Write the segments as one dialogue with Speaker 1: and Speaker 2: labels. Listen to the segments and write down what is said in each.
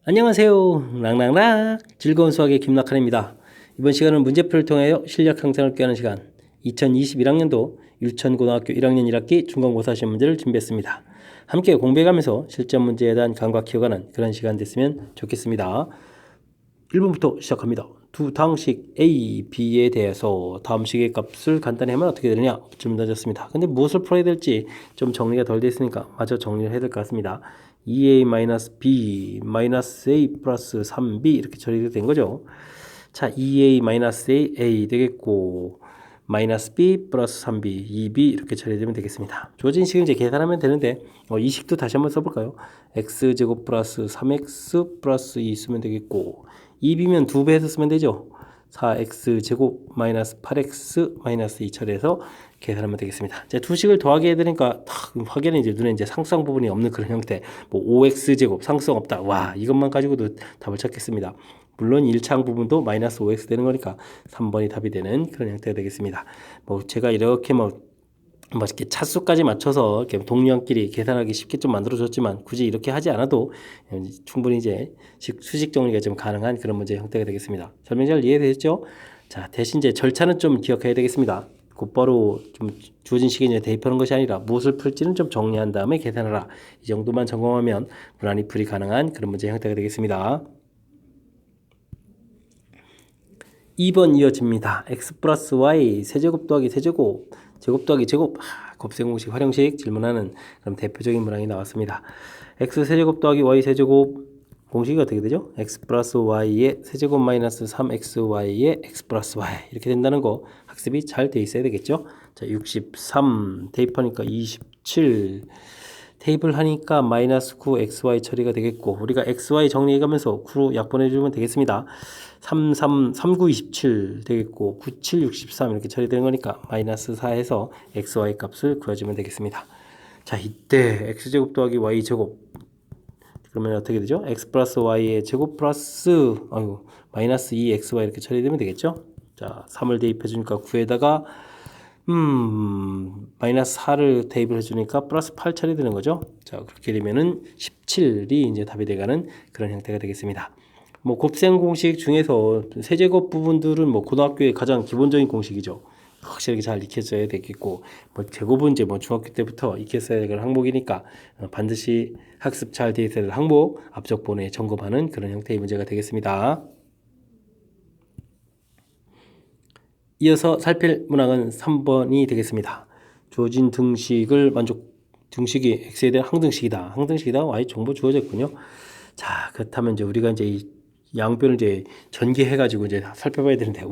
Speaker 1: 안녕하세요. 락락락 즐거운 수학의 김락한입니다. 이번 시간은 문제풀이를 통하여 실력 향상을 꾀하는 시간 2021학년도 율천고등학교 1학년 1학기 중간고사 시험 문제를 준비했습니다. 함께 공부해가면서 실전 문제에 대한 감각 키워가는 그런 시간 됐으면 좋겠습니다. 1번부터 시작합니다. 두 당식 A, B에 대해서 다음 식의 값을 간단히 하면 어떻게 되느냐 질문 던졌습니다. 근데 무엇을 풀어야 될지 좀 정리가 덜 됐으니까 마저 정리를 해야 될 것 같습니다. 2A-B A 플러스 3B 이렇게 처리가 된 거죠. 자, 2A-A A 되겠고 마이너스 B 플러스 3B 2B 이렇게 처리되면 되겠습니다. 주어진 식은 이제 계산하면 되는데 이 식도 다시 한번 써볼까요? X제곱 플러스 3X 플러스 2 쓰면 되겠고 2B면 2배 해서 쓰면 되죠. 4X제곱 마이너스 8X 마이너스 2 처리해서 계산하면 되겠습니다. 이제 두 식을 더하게 해드리니까 확연히 이제 눈에 이제 상수항 부분이 없는 그런 형태. 뭐 5X제곱 상수항 없다. 와, 이것만 가지고도 답을 찾겠습니다. 물론 1차항 부분도 마이너스 5x 되는 거니까 3번이 답이 되는 그런 형태가 되겠습니다. 뭐 제가 이렇게 이렇게 차수까지 맞춰서 이렇게 동료끼리 계산하기 쉽게 좀 만들어줬지만 굳이 이렇게 하지 않아도 충분히 이제 수식 정리가 좀 가능한 그런 문제 형태가 되겠습니다. 설명 잘 이해되셨죠? 자, 대신 이제 절차는 좀 기억해야 되겠습니다. 곧바로 좀 주어진 시기에 이제 대입하는 것이 아니라 무엇을 풀지는 좀 정리한 다음에 계산하라. 이 정도만 점검하면 무난히 풀이 가능한 그런 문제 형태가 되겠습니다. 2번 이어집니다. x 플러스 y 세제곱 더하기 세제곱 제곱 더하기 제곱 곱셈공식 활용식 질문하는 그럼 대표적인 문항이 나왔습니다. x 세제곱 더하기 y 세제곱 공식이 어떻게 되죠? x 플러스 y의 세제곱 마이너스 3xy의 x 플러스 y 이렇게 된다는 거 학습이 잘 돼 있어야 되겠죠? 자, 63 대입하니까 27 테이블 하니까 마이너스 9 xy 처리가 되겠고 우리가 xy 정리해가면서 9로 약분해주면 되겠습니다. 39 27 되겠고 97 63 이렇게 처리되는 거니까 마이너스 4에서 xy 값을 구해주면 되겠습니다. 자, 이때 x제곱 더하기 y제곱 그러면 어떻게 되죠? x 플러스 y의 제곱 플러스 마이너스 2xy 이렇게 처리되면 되겠죠? 자, 3을 대입해 주니까 9에다가 마이너스 4를 대입을 해주니까 플러스 8 처리되는 거죠. 자, 그렇게 되면은 17이 이제 답이 돼가는 그런 형태가 되겠습니다. 뭐 곱셈 공식 중에서 세제곱 부분들은 뭐 고등학교의 가장 기본적인 공식이죠. 확실하게 잘 익혀져야 되겠고 뭐 제곱은 이제 뭐 중학교 때부터 익혔어야 될 항목이니까 반드시 학습 잘 돼 있어야 될 항목 앞쪽본에 점검하는 그런 형태의 문제가 되겠습니다. 이어서 살필 문항은 3번이 되겠습니다. 주어진 등식을 등식이 x에 대한 항등식이다. 항등식이다. y 정보 주어졌군요. 자, 그렇다면 이제 우리가 이제 이 양변을 이제 전개해가지고 이제 살펴봐야 되는데,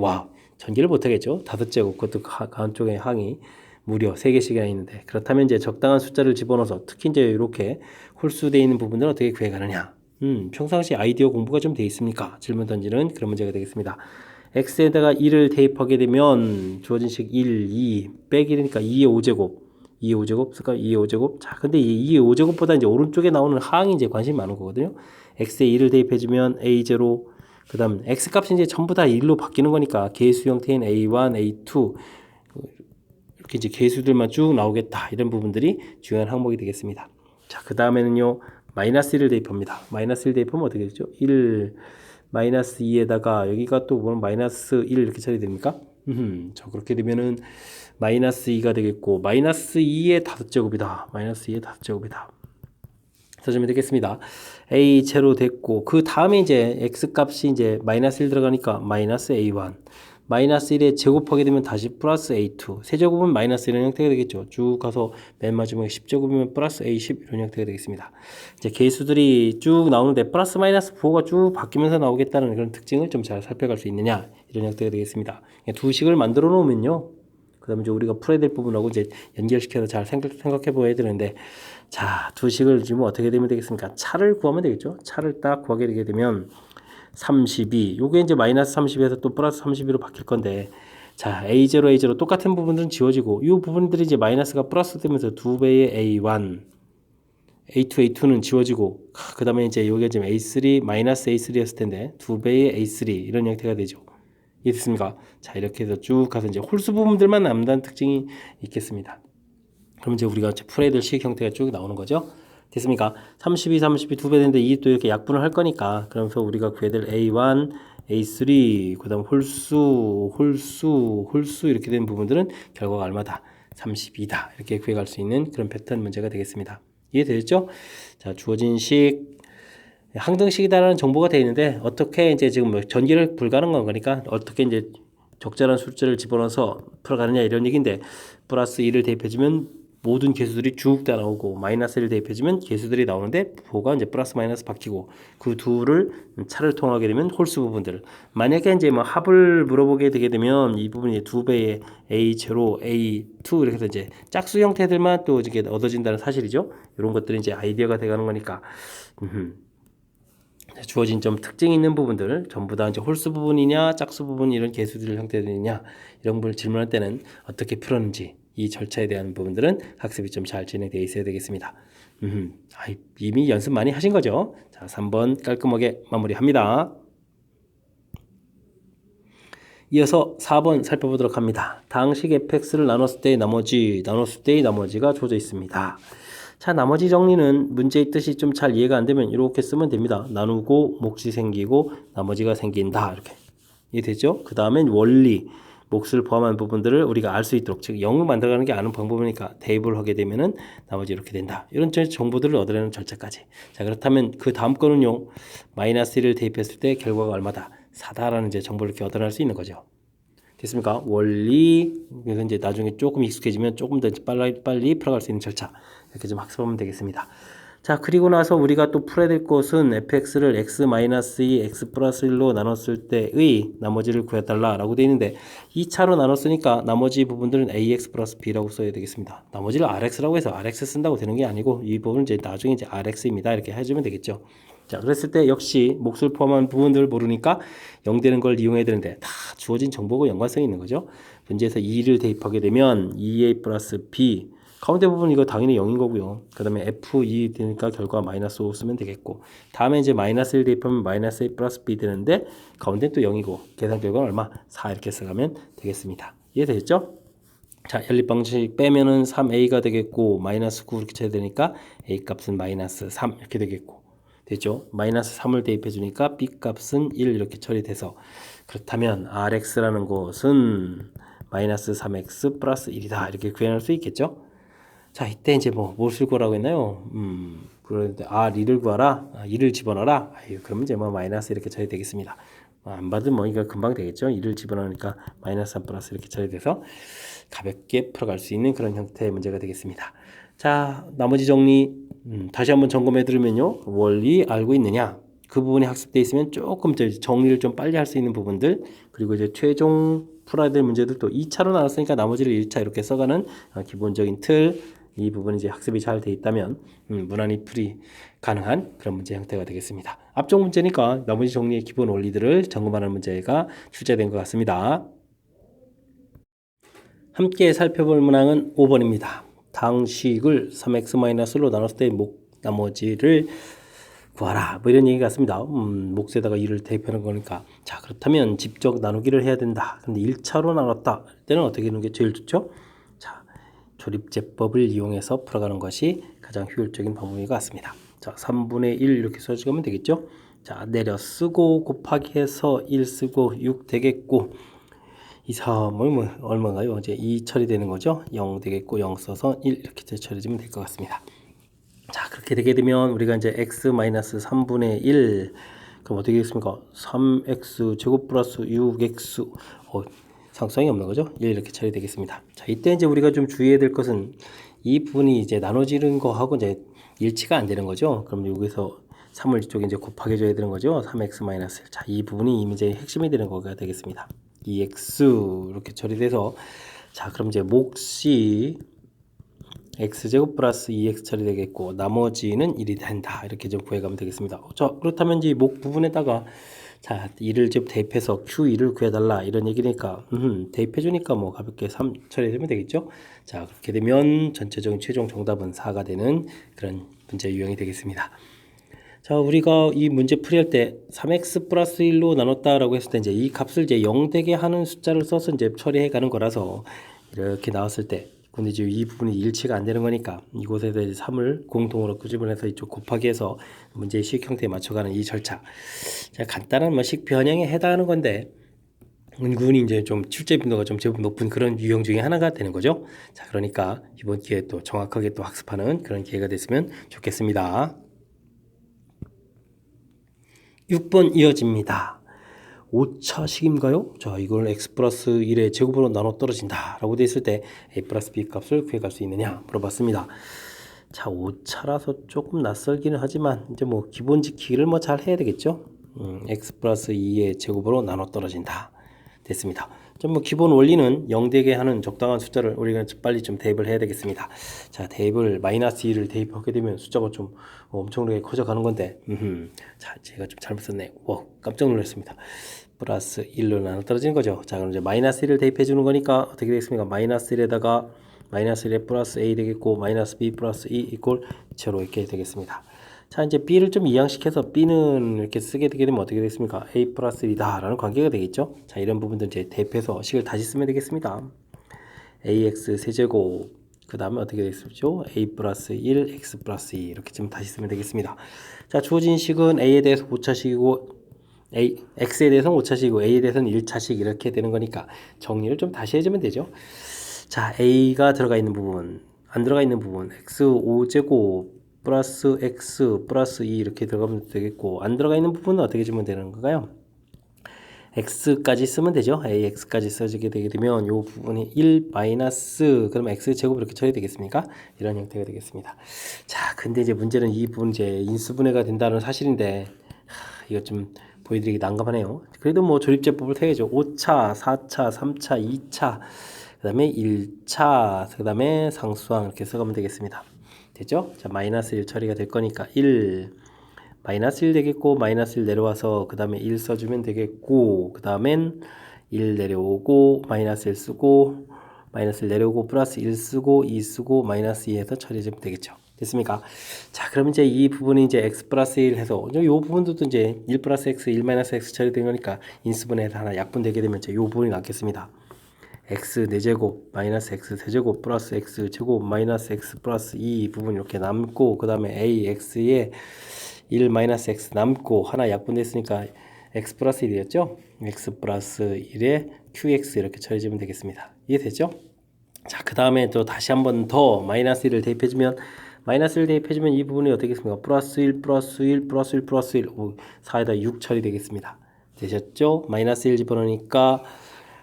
Speaker 1: 전개를 못하겠죠? 5제곱, 그것도 가운쪽에 항이 무려 3개씩이나 있는데, 그렇다면 이제 적당한 숫자를 집어넣어서 특히 이제 이렇게 홀수되어 있는 부분들은 어떻게 구해가느냐? 평상시 아이디어 공부가 좀 돼 있습니까? 질문 던지는 그런 문제가 되겠습니다. x에다가 1을 대입하게 되면 주어진 식 1, 2, 빼기 되니까 2의 5제곱 2의 5제곱 쓸까? 2의 5제곱 자, 근데 이 2의 5제곱보다 이제 오른쪽에 나오는 항이 이제 관심이 많은 거거든요. x에 1을 대입해주면 a0 그 다음 x값이 이제 전부 다 1로 바뀌는 거니까 계수 형태인 a1, a2 이렇게 이제 계수들만 쭉 나오겠다. 이런 부분들이 중요한 항목이 되겠습니다. 자, 그 다음에는요 마이너스 1을 대입합니다. 마이너스 1 대입하면 어떻게 되죠? 1 마이너스 2에다가 여기가 또 보면 마이너스 1 이렇게 처리됩니까? 자, 그렇게 되면은 마이너스 2가 되겠고 마이너스 2의 5제곱이다. 마이너스 2의 5제곱이다. 써주면 되겠습니다. a 제로 됐고 그 다음에 이제 x 값이 이제 마이너스 1 들어가니까 마이너스 a1 마이너스 1에 제곱하게 되면 다시 플러스 a2 세제곱은 마이너스 이런 형태가 되겠죠. 쭉 가서 맨 마지막에 10제곱이면 플러스 a10 이런 형태가 되겠습니다. 이제 계수들이 쭉 나오는데 플러스 마이너스 부호가 쭉 바뀌면서 나오겠다는 그런 특징을 좀 잘 살펴갈 수 있느냐 이런 형태가 되겠습니다. 두 식을 만들어 놓으면요. 그 다음에 이제 우리가 풀어야 될 부분하고 이제 연결시켜서 잘 생각해 보아야 되는데 자, 두 식을 지금 어떻게 되면 되겠습니까? 차를 구하면 되겠죠. 차를 딱 구하게 되게 되면 32 요게 이제 마이너스 30에서 또 플러스 32로 바뀔 건데 자 A0 A0 똑같은 부분들은 지워지고 이 부분들이 이제 마이너스가 플러스 되면서 2배의 A1 A2 A2는 지워지고 그 다음에 이제 요게 지금 A3 마이너스 A3였을 텐데 2배의 A3 이런 형태가 되죠. 이해됐습니까? 자, 이렇게 해서 쭉 가서 이제 홀수 부분들만 남다는 특징이 있겠습니다. 그럼 이제 우리가 풀어야 될 식 형태가 쭉 나오는 거죠. 됐습니까? 32 두 배 되는데 이 또 이렇게 약분을 할 거니까 그러면서 우리가 구해야 될 A1, A3, 그 다음 홀수 이렇게 된 부분들은 결과가 얼마다? 32다. 이렇게 구해갈 수 있는 그런 패턴 문제가 되겠습니다. 이해되셨죠? 자, 주어진 식 항등식이다라는 정보가 되어 있는데 어떻게 이제 지금 뭐 전개를 불가능한 거니까 어떻게 이제 적절한 숫자를 집어넣어서 풀어가느냐 이런 얘기인데 플러스 1을 대입해주면 모든 개수들이 쭉 다 나오고 마이너스 1을 대입해주면 개수들이 나오는데 부호가 이제 플러스 마이너스 바뀌고 그 둘을 차를 통하게 되면 홀수 부분들 만약에 이제 뭐 합을 물어보게 되게 되면 이 부분이 두 배의 A0, A2 이렇게 해서 이제 짝수 형태들만 또 이렇게 얻어진다는 사실이죠. 이런 것들이 이제 아이디어가 돼가는 거니까 주어진 좀 특징이 있는 부분들 전부 다 이제 홀수 부분이냐 짝수 부분 이런 개수들 형태들이냐 이런 부분을 질문할 때는 어떻게 풀었는지 이 절차에 대한 부분들은 학습이 좀 잘 진행되어 있어야 되겠습니다. 이미 연습 많이 하신 거죠? 자, 3번 깔끔하게 마무리합니다. 이어서 4번 살펴보도록 합니다. 당식 fx를 나눴을 때의 나머지가 주어져 있습니다. 자, 나머지 정리는 문제의 뜻이 좀 잘 이해가 안 되면 이렇게 쓰면 됩니다. 나누고 몫이 생기고 나머지가 생긴다. 이렇게 이해되죠? 그 다음엔 원리, 몫을 포함한 부분들을 우리가 알 수 있도록 즉 0을 만들어가는 게 아는 방법이니까 대입을 하게 되면은 나머지 이렇게 된다. 이런 정보들을 얻어내는 절차까지. 자, 그렇다면 그 다음 거는요. 마이너스 1을 대입했을 때 결과가 얼마다? 4다라는 이제 정보를 이렇게 얻어낼 수 있는 거죠. 됐습니까? 원리, 그래서 이제 나중에 조금 익숙해지면 조금 더 빨리 풀어갈 수 있는 절차. 이렇게 좀 학습하면 되겠습니다. 자, 그리고 나서 우리가 또 풀어야 될 것은 fx를 x-2, x 플러스 1로 나눴을 때의 나머지를 구해달라 라고 되어 있는데 2차로 나눴으니까 나머지 부분들은 ax 플러스 b라고 써야 되겠습니다. 나머지를 rx라고 해서 rx 쓴다고 되는 게 아니고 이 부분은 이제 나중에 이제 rx입니다. 이렇게 해주면 되겠죠. 자, 그랬을 때 역시 몫을 포함한 부분들을 모르니까 0 되는 걸 이용해야 되는데 다 주어진 정보고 연관성이 있는 거죠. 문제에서 2를 대입하게 되면 2a 플러스 b 가운데 부분 이거 당연히 0인 거고요. 그 다음에 f2 되니까 결과 마이너스 5 쓰면 되겠고 다음에 이제 마이너스 1 대입하면 마이너스 a 플러스 b 되는데 가운데 또 0이고 계산 결과는 얼마? 4 이렇게 써가면 되겠습니다. 이해되셨죠? 자, 연립 방식 빼면은 3a가 되겠고 마이너스 9 이렇게 쳐야 되니까 a 값은 마이너스 3 이렇게 되겠고 됐죠? 마이너스 3을 대입해 주니까 b 값은 1 이렇게 처리돼서 그렇다면 rx라는 것은 마이너스 3x 플러스 1이다 이렇게 구해낼 수 있겠죠? 자, 이때 이제 뭘 쓸 거라고 했나요? 그런데 r2를 구하라, 2를 집어넣어라. 그러면 이제 마이너스 이렇게 처리 되겠습니다. 안 받으면 이거 금방 되겠죠? 2를 집어넣으니까 마이너스 3 플러스 이렇게 처리돼서 가볍게 풀어갈 수 있는 그런 형태의 문제가 되겠습니다. 자, 나머지 정리 다시 한번 점검해 드리면요. 원리 알고 있느냐? 그 부분이 학습되어 있으면 조금 정리를 좀 빨리 할 수 있는 부분들 그리고 이제 최종 풀어야 될 문제들도 2차로 나눴으니까 나머지를 1차 이렇게 써가는 기본적인 틀 이 부분이 이제 학습이 잘 돼 있다면 무난히 풀이 가능한 그런 문제 형태가 되겠습니다. 앞쪽 문제니까 나머지 정리의 기본 원리들을 점검하는 문제가 출제된 것 같습니다. 함께 살펴볼 문항은 5번입니다. 당식을 3x-로 나눴을 때 나머지를 구하라 뭐 이런 얘기 같습니다. 몫에다가 2를 대입하는 거니까 자 그렇다면 직접 나누기를 해야 된다. 근데 1차로 나눴다 때는 어떻게 하는 게 제일 좋죠? 자 조립제법을 이용해서 풀어가는 것이 가장 효율적인 방법인 것 같습니다. 자 3분의 1 이렇게 써주면 되겠죠? 자 내려 쓰고 곱하기 해서 1 쓰고 6 되겠고 이 3을 얼마인가요? 이제 2 처리되는 거죠? 0 되겠고 0 써서 1 이렇게 처리해주면 될 것 같습니다. 자 그렇게 되게 되면 우리가 이제 x-3분의 1 그럼 어떻게 되겠습니까? 3x 제곱 플러스 6x 상수항이 없는 거죠? 1 이렇게 처리되겠습니다. 자 이때 이제 우리가 좀 주의해야 될 것은 이 부분이 이제 나눠지는 거하고 이제 일치가 안 되는 거죠. 그럼 여기서 3을 이쪽에 이제 곱하게 줘야 되는 거죠. 3x-1. 자 이 부분이 이제 핵심이 되는 거가 되겠습니다. 2x 이렇게 처리돼서 자 그럼 이제 몫이 x제곱 플러스 2x 처리되겠고 나머지는 1이 된다 이렇게 좀 구해가면 되겠습니다. 자 그렇다면 이제 목 부분에다가 자 2를 좀 대입해서 q2를 구해달라 이런 얘기니까 대입해주니까 가볍게 3 처리되면 되겠죠. 자 그렇게 되면 전체적인 최종 정답은 4가 되는 그런 문제 유형이 되겠습니다. 자 우리가 이 문제 풀이할 때 3x 플러스 1로 나눴다라고 했을 때 이제 이 값을 이제 0 되게 하는 숫자를 써서 이제 처리해 가는 거라서 이렇게 나왔을 때 근데 이제 이 부분이 일치가 안 되는 거니까 이곳에서 3을 공통으로 구집어내서 이쪽 곱하기 해서 문제의 식 형태에 맞춰가는 이 절차. 자, 간단한 뭐 식 변형에 해당하는 건데 은근히 이제 좀 출제 빈도가 좀 제법 높은 그런 유형 중에 하나가 되는 거죠. 자, 그러니까 이번 기회에 또 정확하게 또 학습하는 그런 기회가 됐으면 좋겠습니다. 6번 이어집니다. 5차식인가요? 자, 이걸 x 플러스 1의 제곱으로 나눠 떨어진다 라고 돼 있을 때 a 플러스 b 값을 구해갈 수 있느냐 물어봤습니다. 자, 5차라서 조금 낯설기는 하지만 이제 뭐 기본 지키기를 뭐 잘 해야 되겠죠. x 플러스 2의 제곱으로 나눠 떨어진다 됐습니다. 좀 뭐 기본 원리는 0 되게 하는 적당한 숫자를 우리가 빨리 좀 대입을 해야 되겠습니다. 자, 대입을 마이너스 2를 대입하게 되면 숫자가 좀 엄청나게 커져가는 건데 자, 제가 좀 잘못 썼네. 와, 깜짝 놀랐습니다. 플러스 1로 나눠 떨어지는 거죠. 자, 그럼 이제 마이너스 1을 대입해 주는 거니까 어떻게 되겠습니까? 마이너스 1에다가 마이너스 1에 플러스 a 되겠고 마이너스 b 플러스 2 이꼴 제로 이렇게 되겠습니다. 자, 이제 b를 좀 이항시켜서 b는 이렇게 쓰게 되게 되면 어떻게 되겠습니까? a 플러스 1이다 라는 관계가 되겠죠. 자, 이런 부분들 이제 대입해서 식을 다시 쓰면 되겠습니다. ax 세제곱 그 다음에 어떻게 되겠죠? a 플러스 1 x 플러스 2 이렇게 좀 다시 쓰면 되겠습니다. 자, 주어진 식은 a에 대해서 5차식이고 x에 대해서는 5차식이고 a에 대해서는 1차식 이렇게 되는 거니까 정리를 좀 다시 해주면 되죠. 자, a가 들어가 있는 부분, 안 들어가 있는 부분 x 5제곱 플러스 x 플러스 2 이렇게 들어가면 되겠고 안 들어가 있는 부분은 어떻게 주면 되는 건가요? x까지 쓰면 되죠. ax까지 써지게 되게 되면 이 부분이 1 마이너스 그러면 x제곱 이렇게 처리 되겠습니까? 이런 형태가 되겠습니다. 자, 근데 이제 문제는 이 부분 이제 인수분해가 된다는 사실인데 이거 좀 보여드리기 난감하네요. 그래도 뭐 조립제법을 써야죠. 5차, 4차, 3차, 2차 그 다음에 1차 그 다음에 상수항 이렇게 써가면 되겠습니다. 되죠? 자, 마이너스 1 처리가 될 거니까 1 마이너스 1 되겠고 마이너스 1 내려와서 그 다음에 1 써주면 되겠고 그 다음엔 1 내려오고 마이너스 1 쓰고 마이너스 1 내려오고 플러스 1 쓰고 2 쓰고 마이너스 2 해서 처리해주면 되겠죠. 됐습니까? 자, 그럼 이제 이 부분이 이제 x 플러스 1 해서 이 부분도 이제 1 플러스 x 1 마이너스 x 처리된 거니까 인수분해해서 하나 약분되게 되면 이제 이 부분이 남겠습니다. x 4제곱 마이너스 x 세제곱 플러스 x 제곱 마이너스 x 플러스 2 부분 이렇게 남고 그 다음에 a x에 1 마이너스 x 남고 하나 약분됐으니까 x 플러스 1이었죠? x 플러스 1에 qx 이렇게 처리해주면 되겠습니다. 이해되죠? 자, 그 다음에 또 다시 한 번 더 마이너스 1을 대입해주면 마이너스 1 대입해주면 이 부분이 어떻게 되겠습니까? 플러스 1 플러스 1 플러스 1 플러스 1 4에다 6 처리되겠습니다. 되셨죠? 마이너스 1 집어넣으니까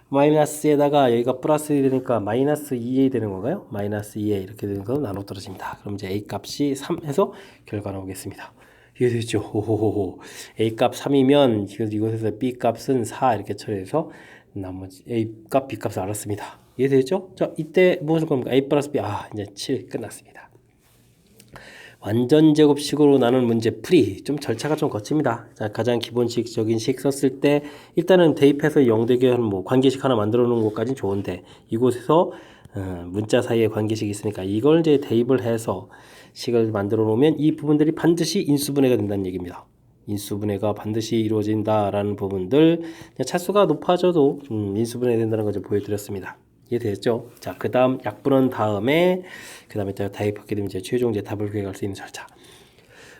Speaker 1: 마이너스에다가 여기가 플러스 1이 되니까 마이너스 2a 되는 건가요? 마이너스 2a 이렇게 되는 거 나눠 떨어집니다. 그럼 이제 a 값이 3 해서 결과 나오겠습니다. 이해되죠? 호호호호. a 값 3이면 이곳에서 b 값은 4 이렇게 처리해서 나머지 a 값, b 값을 알았습니다. 이해되죠? 자, 이때 무엇을 겁니까? a 플러스 b 이제 7 끝났습니다. 완전 제곱식으로 나눈 문제 풀이 좀 절차가 좀 거칩니다. 자, 가장 기본식적인 식 썼을 때 일단은 대입해서 0 되게 하는 뭐 관계식 하나 만들어 놓은 것까지는 좋은데 이곳에서 문자 사이에 관계식이 있으니까 이걸 이제 대입을 해서 식을 만들어 놓으면 이 부분들이 반드시 인수분해가 된다는 얘기입니다. 인수분해가 반드시 이루어진다라는 부분들 차수가 높아져도 인수분해 된다는 걸 좀 보여드렸습니다. 이해되셨죠? 자, 그 다음 약분한 다음에 그 다음에 대입하게 되면 이제 최종 이제 답을 구해갈 수 있는 절차.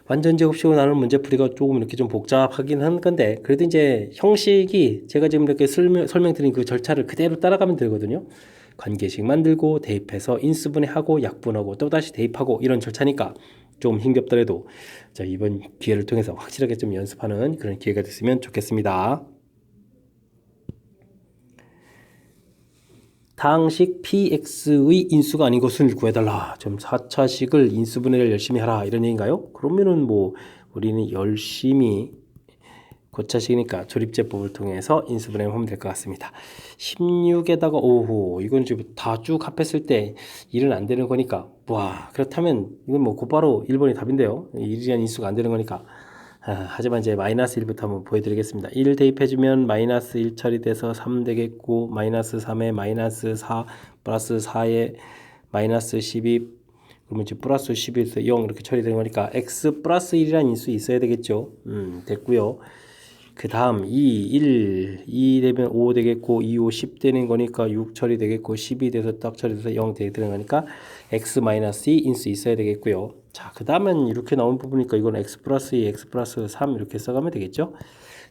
Speaker 1: 완전 제곱식으로 나누는 문제풀이가 조금 이렇게 좀 복잡하긴 한 건데 그래도 이제 형식이 제가 지금 이렇게 설명드린 그 절차를 그대로 따라가면 되거든요. 관계식 만들고 대입해서 인수분해하고 약분하고 또다시 대입하고 이런 절차니까 좀 힘겹더라도 자, 이번 기회를 통해서 확실하게 좀 연습하는 그런 기회가 됐으면 좋겠습니다. 다항식 px의 인수가 아닌 것을 구해달라. 좀 4차식을 인수분해를 열심히 하라 이런 얘기인가요? 그러면은 뭐 우리는 열심히 고차식이니까 조립제법을 통해서 인수분해를 하면 될 것 같습니다. 16에다가 오호 이건 지금 다 쭉 합했을 때 1은 안 되는 거니까 와 그렇다면 이건 뭐 곧바로 1번이 답인데요. 1이란 인수가 안 되는 거니까 하지만 이제 마이너스 1부터 한번 보여드리겠습니다. 1 대입해주면 마이너스 1 처리돼서 3 되겠고 마이너스 3에 마이너스 4 플러스 4에 마이너스 12 그러면 이제 플러스 11에서 0 이렇게 처리되는 거니까 x 플러스 1이라는 인수 있어야 되겠죠. 됐고요. 그 다음 2 되면 5 되겠고 2, 5, 10 되는 거니까 6 처리되겠고 10이 돼서 딱 처리돼서 0 되는 거니까 x-2 인수 있어야 되겠고요. 자, 그 다음은 이렇게 나온 부분이니까 이건 x 플러스 2, x 플러스 3 이렇게 써가면 되겠죠.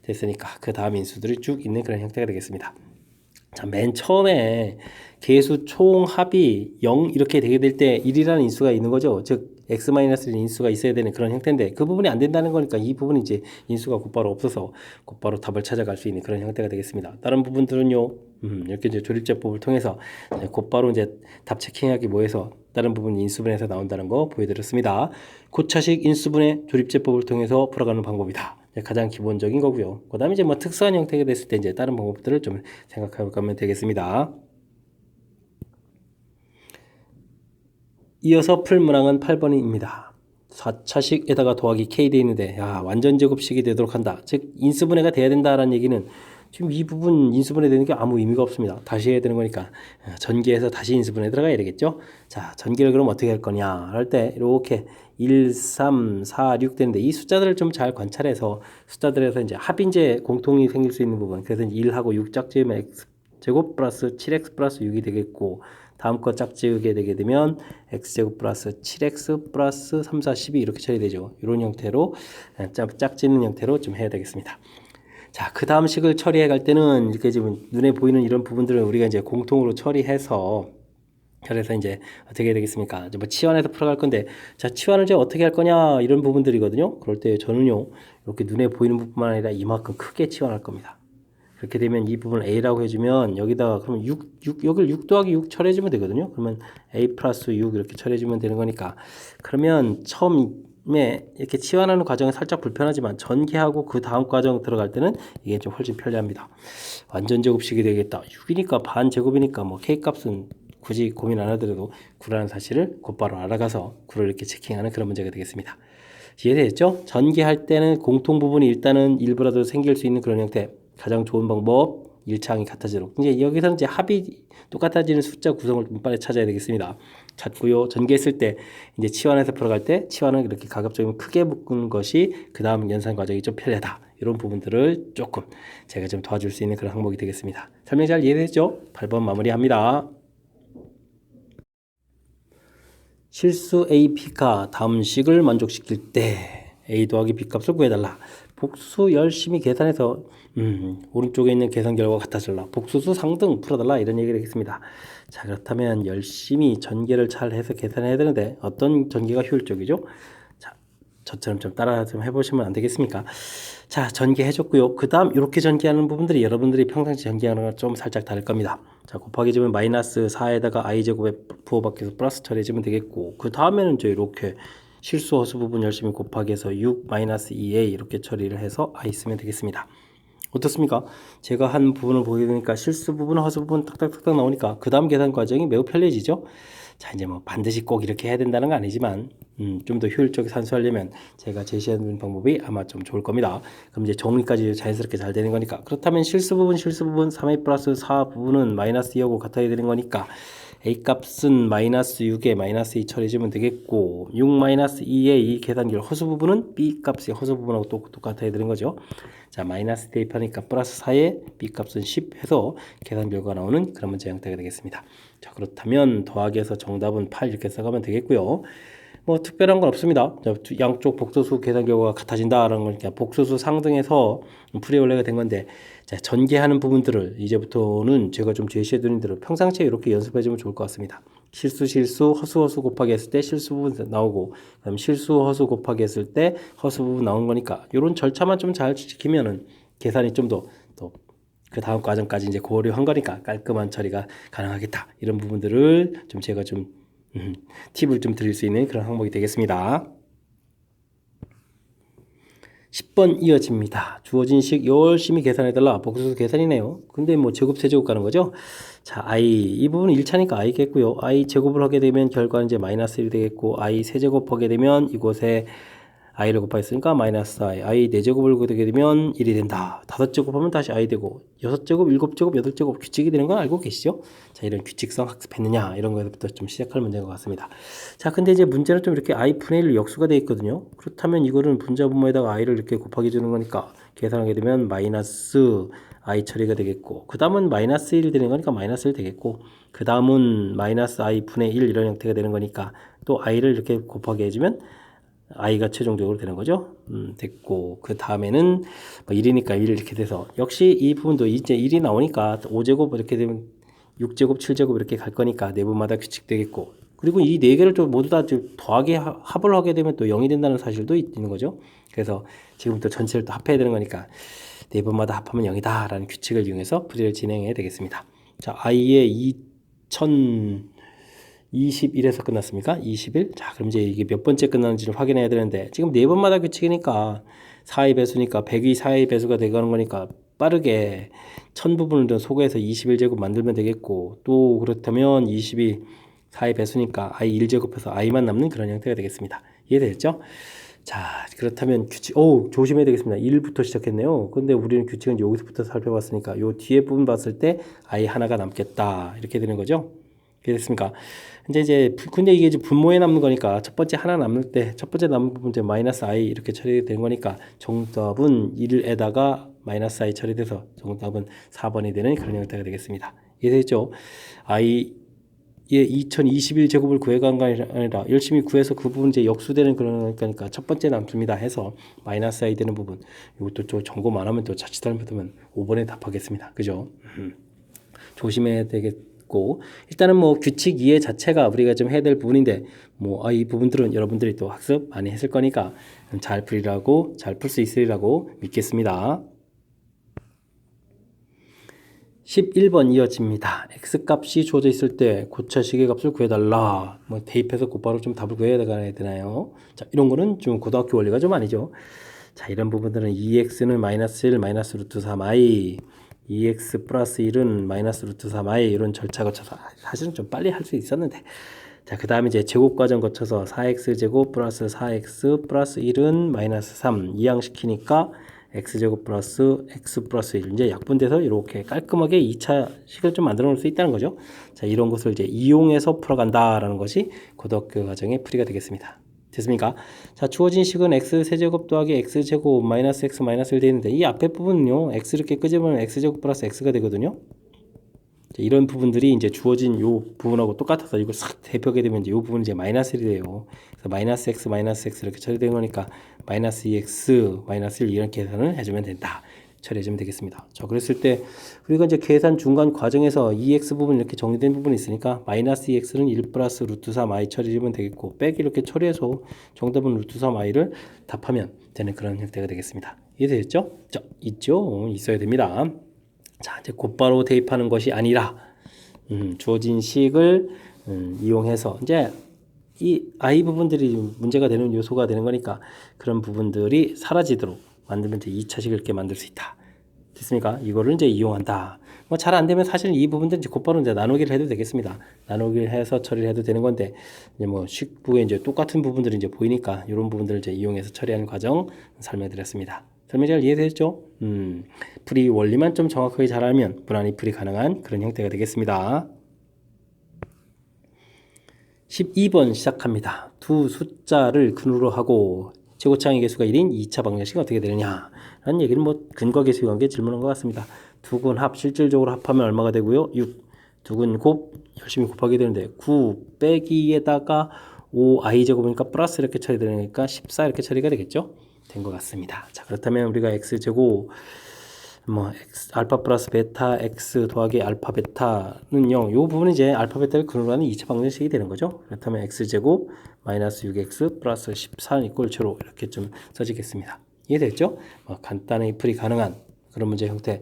Speaker 1: 됐으니까 그 다음 인수들이 쭉 있는 그런 형태가 되겠습니다. 자, 맨 처음에 계수 총합이 0 이렇게 되게 될 때 1이라는 인수가 있는 거죠. 즉 x-1 인수가 있어야 되는 그런 형태인데 그 부분이 안 된다는 거니까 이 부분이 이제 인수가 곧바로 없어서 곧바로 답을 찾아갈 수 있는 그런 형태가 되겠습니다. 다른 부분들은요. 이렇게 이제 조립제법을 통해서 곧바로 이제 답 체킹하기 뭐해서 다른 부분 인수분해에서 나온다는 거 보여드렸습니다. 고차식 인수분해 조립제법을 통해서 풀어가는 방법이다. 가장 기본적인 거고요. 그 다음에 이제 뭐 특수한 형태가 됐을 때 이제 다른 방법들을 좀 생각해 보면 되겠습니다. 이어서 풀 문항은 8번입니다. 4차식에다가 더하기 k 돼 있는데 야, 완전 제곱식이 되도록 한다. 즉 인수분해가 돼야 된다라는 얘기는 지금 이 부분 인수분해 되는 게 아무 의미가 없습니다. 다시 해야 되는 거니까 전개해서 다시 인수분해 들어가야 되겠죠. 자, 전개를 그럼 어떻게 할 거냐 할 때 이렇게 1, 3, 4, 6 되는데 이 숫자들을 좀 잘 관찰해서 숫자들에서 이제 합인제 공통이 생길 수 있는 부분, 그래서 1하고 6 짝지으면 x 제곱 플러스 7x 플러스 6이 되겠고 다음 거 짝지우게 되게 되면 x제곱 플러스 7x 플러스 3, 4, 12 이렇게 처리되죠. 이런 형태로 짝짓는 형태로 좀 해야 되겠습니다. 자, 그 다음 식을 처리해 갈 때는 이렇게 지금 눈에 보이는 이런 부분들을 우리가 이제 공통으로 처리해서 이제 어떻게 해야 되겠습니까? 이제 뭐 치환해서 풀어갈 건데, 자, 치환을 이제 어떻게 할 거냐 이런 부분들이거든요. 그럴 때 저는요 이렇게 눈에 보이는 부분만 아니라 이만큼 크게 치환할 겁니다. 그렇게 되면 이 부분을 A라고 해주면 여기다가 그러면 6, 6 더하기 6 처리해주면 되거든요. 그러면 A 플러스 6 이렇게 처리해주면 되는 거니까, 그러면 처음에 이렇게 치환하는 과정은 살짝 불편하지만 전개하고 그 다음 과정 들어갈 때는 이게 좀 훨씬 편리합니다. 완전 제곱식이 되겠다. 6이니까 반 제곱이니까 뭐 K 값은 굳이 고민 안 하더라도 9라는 사실을 곧바로 알아가서 9를 이렇게 체킹하는 그런 문제가 되겠습니다. 이해되셨죠? 전개할 때는 공통 부분이 일단은 일부라도 생길 수 있는 그런 형태. 가장 좋은 방법 1차항이 같아지도록. 이제 여기서는 이제 합이 똑같아지는 숫자 구성을 좀 빨리 찾아야 되겠습니다. 찾고요. 전개했을 때 이제 치환해서 풀어갈 때 치환을 이렇게 가급적이면 크게 묶은 것이 그 다음 연산 과정이 좀 편리하다. 이런 부분들을 조금 제가 좀 도와줄 수 있는 그런 항목이 되겠습니다. 설명 잘 이해됐죠? 8번 마무리합니다. 실수 A, B가 다음 식을 만족시킬 때 A 더하기 B 값을 구해달라. 복수 열심히 계산해서 오른쪽에 있는 계산 결과가 같아질라. 복수수 상등 풀어달라. 이런 얘기를 하겠습니다. 자, 그렇다면 열심히 전개를 잘 해서 계산해야 되는데 어떤 전개가 효율적이죠? 자, 저처럼 좀 따라 좀 해보시면 안 되겠습니까? 자, 전개해줬고요. 그 다음 이렇게 전개하는 부분들이 여러분들이 평상시 전개하는 건 좀 살짝 다를 겁니다. 자, 곱하기 주면 마이너스 4에다가 i제곱에 부호박혀서 플러스 처리해주면 되겠고, 그 다음에는 이제 이렇게 실수 허수 부분 열심히 곱하기 해서 6 마이너스 2a 이렇게 처리를 해서 i 쓰면 되겠습니다. 어떻습니까? 제가 한 부분을 보게 되니까 실수 부분, 허수 부분 딱딱딱딱 나오니까 그 다음 계산 과정이 매우 편리해지죠. 자, 이제 뭐 반드시 꼭 이렇게 해야 된다는 건 아니지만 좀 더 효율적으로 산수하려면 제가 제시하는 방법이 아마 좀 좋을 겁니다. 그럼 이제 정리까지 자연스럽게 잘 되는 거니까, 그렇다면 실수 부분 3a 플러스 4 부분은 마이너스 2하고 같아야 되는 거니까 A 값은 마이너스 6에 마이너스 2 처리해주면 되겠고, 6 마이너스 2의 이 계산결 허수 부분은 B 값이 허수 부분하고 똑같아야 되는 거죠. 자, 마이너스 대입하니까 플러스 4에 B 값은 10 해서 계산 결과가 나오는 그런 문제 형태가 되겠습니다. 자, 그렇다면 더하기해서 정답은 8 이렇게 써가면 되겠고요. 뭐 특별한 건 없습니다. 양쪽 복소수 계산 결과가 같아진다라는 거니까 복소수 상등해서 프리올레가 된 건데, 자, 전개하는 부분들을 이제부터는 제가 좀 제시해드린 대로 평상시에 이렇게 연습해주면 좋을 것 같습니다. 실수 허수 곱하기 했을 때 실수 부분 나오고, 그다음 실수 허수 곱하기 했을 때 허수 부분 나온 거니까 이런 절차만 좀 잘 지키면은 계산이 좀 더 그 다음 과정까지 이제 고려한 거니까 깔끔한 처리가 가능하겠다. 이런 부분들을 좀 제가 좀 팁을 좀 드릴 수 있는 그런 항목이 되겠습니다. 10번 이어집니다. 주어진 식 열심히 계산해달라. 복수수 계산이네요. 근데 뭐 제곱 세제곱 가는 거죠. 자, i 이 부분은 1차니까 i겠고요. i 제곱을 하게 되면 결과는 이제 마이너스 1이 되겠고, i 세제곱 하게 되면 이곳에 i를 곱하였으니까 마이너스 i 4제곱을 곱하게 되면 1이 된다. 5제곱하면 다시 i 되고 6제곱, 7제곱, 8제곱 규칙이 되는 건 알고 계시죠? 자, 이런 규칙성 학습했느냐 이런 거부터 좀 시작할 문제인 것 같습니다. 자, 근데 이제 문제는 좀 이렇게 i분의 1 역수가 되어 있거든요. 그렇다면 이거는 분자 분모에다가 i를 이렇게 곱하기 주는 거니까 계산하게 되면 마이너스 i 처리가 되겠고, 그 다음은 마이너스 1 되는 거니까 마이너스 1 되겠고, 그 다음은 마이너스 i 분의 1 이런 형태가 되는 거니까 또 i를 이렇게 곱하게 해주면 i가 최종적으로 되는 거죠. 됐고, 그 다음에는 뭐 1이니까 1 이렇게 돼서 역시 이 부분도 이제 1이 나오니까 5제곱 이렇게 되면 6제곱, 7제곱 이렇게 갈 거니까 내부마다 규칙 되겠고, 그리고 이 네 개를 또 모두 다 더하기 합을 하게 되면 또 0이 된다는 사실도 있는 거죠. 그래서 지금부터 전체를 또 합해야 되는 거니까 내부마다 합하면 0이다 라는 규칙을 이용해서 풀이를 진행해야 되겠습니다. 자, i의 2021에서 끝났습니까? 21? 자, 그럼 이제 이게 몇 번째 끝나는지를 확인해야 되는데, 지금 네 번마다 규칙이니까 4의 배수니까 100이 4의 배수가 되가는 거니까 빠르게 1000 부분을 소개해서 21제곱 만들면 되겠고, 또 그렇다면 20이 4의 배수니까 i 1제곱해서 i만 남는 그런 형태가 되겠습니다. 이해되셨죠? 자, 그렇다면 규칙, 조심해야 되겠습니다. 1부터 시작했네요. 근데 우리는 규칙은 여기서부터 살펴봤으니까 요 뒤에 부분 봤을 때 i 하나가 남겠다 이렇게 되는 거죠. 이해됐습니까? 근데 이게 이제 분모에 남는 거니까 첫 번째 하나 남을 때 첫 번째 남은 부분 이제 마이너스 i 이렇게 처리되는 거니까 정답은 1에다가 마이너스 i 처리돼서 정답은 4번이 되는 그런 형태가 되겠습니다. 이해됐죠? i의 2021제곱을 구해간 게 아니라 열심히 구해서 그 부분 이제 역수되는 그런 거니까 첫 번째 남습니다 해서 마이너스 i 되는 부분, 이것도 또 점검 안 하면 또 자칫 잘못하면 5번에 답하겠습니다. 그죠? 조심해야 되겠고, 일단은 뭐 규칙 이해 자체가 우리가 좀 해야 될 부분인데, 뭐 이 부분들은 여러분들이 또 학습 많이 했을 거니까 잘 풀이라고, 잘 풀 수 있으리라고 믿겠습니다. 11번 이어집니다. x값이 주어져 있을 때 고차 시계값을 구해달라. 뭐 대입해서 곧바로 좀 답을 구해야 되나요? 자, 이런 거는 좀 고등학교 원리가 좀 아니죠. 자, 이런 부분들은 2x는 마이너스 1 마이너스 루트 3i, 2x 플러스 1은 마이너스 루트 3i 이런 절차 거쳐서 사실은 좀 빨리 할 수 있었는데, 자, 그 다음에 이제 제곱 과정 거쳐서 4x 제곱 플러스 4x 플러스 1은 마이너스 3 이항시키니까 x제곱 플러스 x 플러스 1 이제 약분돼서 이렇게 깔끔하게 2차 식을 좀 만들어 놓을 수 있다는 거죠. 자, 이런 것을 이제 이용해서 풀어간다라는 것이 고등학교 과정의 풀이가 되겠습니다. 됐습니까? 자, 주어진 식은 x 세제곱 더하기 x 제곱 마이너스 x 마이너스 1 되어 있는데, 이 앞에 부분은요 x 이렇게 끄집으면 x 제곱 플러스 x가 되거든요. 자, 이런 부분들이 이제 주어진 요 부분하고 똑같아서 이걸 싹 대표하게 되면 이제 요 부분이 이제 마이너스 1이 돼요. 그래서 마이너스 x 이렇게 처리되는 거니까 마이너스 2x 마이너스 1 이런 계산을 해주면 된다. 처리해주면 되겠습니다. 자, 그랬을 때 우리가 이제 계산 중간 과정에서 2x 부분 이렇게 정리된 부분이 있으니까 마이너스 2x는 1 플러스 루트 3i 처리해주면 되겠고, 빼기 이렇게 처리해서 정답은 루트 3i를 답하면 되는 그런 형태가 되겠습니다. 이해되셨죠? 자, 있죠? 있어야 됩니다. 자, 이제 곧바로 대입하는 것이 아니라 주어진 식을 이용해서 이제 이 i 부분들이 문제가 되는 요소가 되는 거니까 그런 부분들이 사라지도록 만들면 이제 2차식을 이렇게 만들 수 있다. 됐습니까? 이거를 이제 이용한다. 뭐 잘 안 되면 사실 이 부분들 이제 곧바로 이제 나누기를 해도 되겠습니다. 나누기를 해서 처리를 해도 되는 건데, 이제 뭐 식부에 이제 똑같은 부분들이 이제 보이니까 이런 부분들을 이제 이용해서 처리하는 과정 설명드렸습니다. 설명 잘 이해되셨죠? 풀이 원리만 좀 정확하게 잘 알면 무난히 풀이 가능한 그런 형태가 되겠습니다. 12번 시작합니다. 두 숫자를 근으로 하고 최고차항의 개수가 1인 2차 방정식은 어떻게 되느냐 라는 얘기는 뭐 근과 개수에 관계 질문한 것 같습니다. 두근 합, 실질적으로 합하면 얼마가 되고요? 6. 두근 곱 열심히 곱하게 되는데 9 빼기에다가 5i제곱이니까 플러스 이렇게 처리되니까 14 이렇게 처리가 되겠죠? 된 것 같습니다. 자, 그렇다면 우리가 x제곱 뭐 알파 플러스 베타 x 더하기 알파 베타는 0. 이 부분은 이제 알파 베타를 근으로 하는 2차 방정식이 되는 거죠. 그렇다면 x제곱 마이너스 6x 플러스 14 이꼴 제로 이렇게 좀 써지겠습니다. 이해됐죠? 간단히 풀이 가능한 그런 문제 형태.